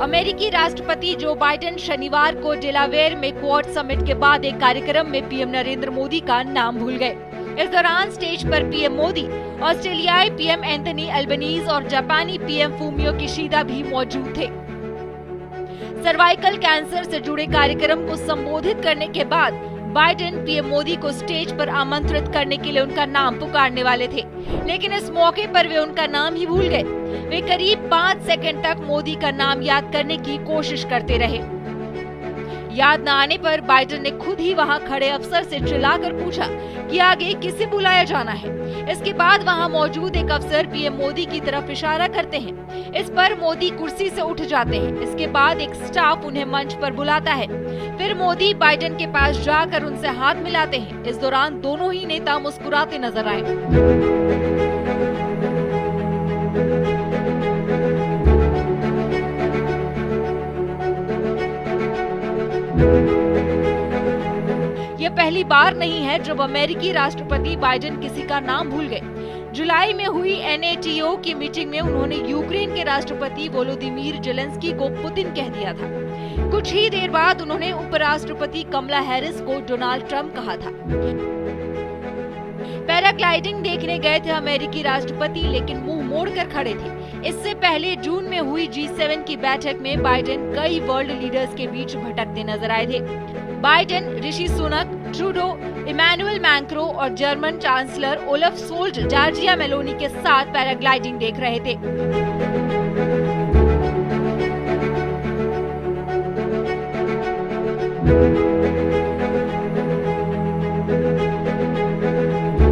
अमेरिकी राष्ट्रपति Joe Biden शनिवार को डेलावेयर में क्वाड समिट के बाद एक कार्यक्रम में पीएम नरेंद्र मोदी का नाम भूल गए। इस दौरान स्टेज पर पीएम मोदी, ऑस्ट्रेलियाई पीएम एंथनी अल्बनीज और जापानी पीएम फूमियो किशिदा भी मौजूद थे। सर्वाइकल कैंसर से जुड़े कार्यक्रम को संबोधित करने के बाद बाइडेन पीएम मोदी को स्टेज पर आमंत्रित करने के लिए उनका नाम पुकारने वाले थे, लेकिन इस मौके पर वे उनका नाम ही भूल गए। वे करीब 5 सेकंड तक मोदी का नाम याद करने की कोशिश करते रहे। याद न आने पर बाइडेन ने खुद ही वहां खड़े अफसर से चिल्लाकर पूछा कि आगे किसे बुलाया जाना है। इसके बाद वहां मौजूद एक अफसर पीएम मोदी की तरफ इशारा करते हैं। इस पर मोदी कुर्सी से उठ जाते हैं। इसके बाद एक स्टाफ उन्हें मंच पर बुलाता है। फिर मोदी बाइडेन के पास जाकर उनसे हाथ मिलाते हैं। इस दौरान दोनों ही नेता मुस्कुराते नजर आए। यह पहली बार नहीं है जब अमेरिकी राष्ट्रपति बाइडेन किसी का नाम भूल गए। जुलाई में हुई NATO की मीटिंग में उन्होंने यूक्रेन के राष्ट्रपति वोलोदिमीर जेलेंस्की को पुतिन कह दिया था। कुछ ही देर बाद उन्होंने उपराष्ट्रपति कमला हैरिस को डोनाल्ड ट्रंप कहा था। पैराग्लाइडिंग देखने गए थे अमेरिकी राष्ट्रपति, लेकिन मुंह मोड़कर खड़े थे। इससे पहले जून में हुई G7 की बैठक में बाइडेन कई वर्ल्ड लीडर्स के बीच भटकते नजर आए थे। Biden, Rishi Sunak, Trudeau, Emmanuel Macron और German chancellor Olaf Scholz Giorgia Meloni के साथ पैराग्लाइडिंग देख रहे थे।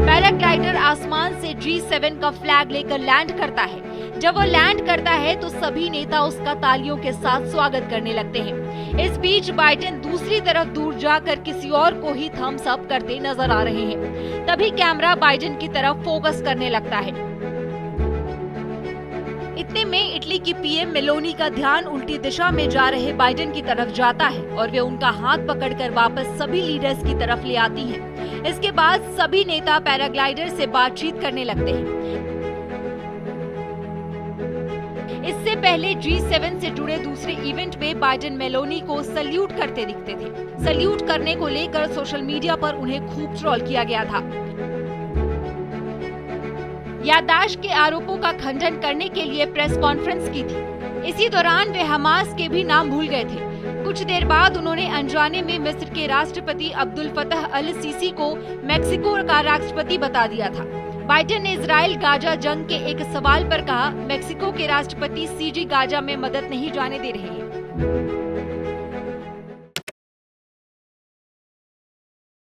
पैराग्लाइडर आसमान से G7 का फ्लैग लेकर लैंड करता है। जब वो लैंड करता है तो सभी नेता उसका तालियों के साथ स्वागत करने लगते हैं। इस बीच बाइडेन दूसरी तरफ दूर जाकर किसी और को ही थम्स अप करते नजर आ रहे हैं। तभी कैमरा बाइडेन की तरफ फोकस करने लगता है। इतने में इटली की पीएम मेलोनी का ध्यान उल्टी दिशा में जा रहे बाइडेन की तरफ जाता है और वे उनका हाथ पकड़कर वापस सभी लीडर्स की तरफ ले आती हैं। इसके बाद सभी नेता पैराग्लाइडर से बातचीत करने लगते हैं। इससे पहले G7 से जुड़े दूसरे इवेंट में बाइडेन मेलोनी को सल्यूट करते दिखते थे। सल्यूट करने को लेकर सोशल मीडिया पर उन्हें खूब ट्रोल किया गया था। याददाश्त के आरोपों का खंडन करने के लिए प्रेस कॉन्फ्रेंस की थी। इसी दौरान वे हमास के भी नाम भूल गए थे। कुछ देर बाद उन्होंने अनजाने में मिस्र के राष्ट्रपति अब्दुल फतह अल सीसी को मेक्सिको का राष्ट्रपति बता दिया था। बाइडेन ने इजराइल गाजा जंग के एक सवाल पर कहा, मेक्सिको के राष्ट्रपति सीजी गाजा में मदद नहीं जाने दे रहे हैं।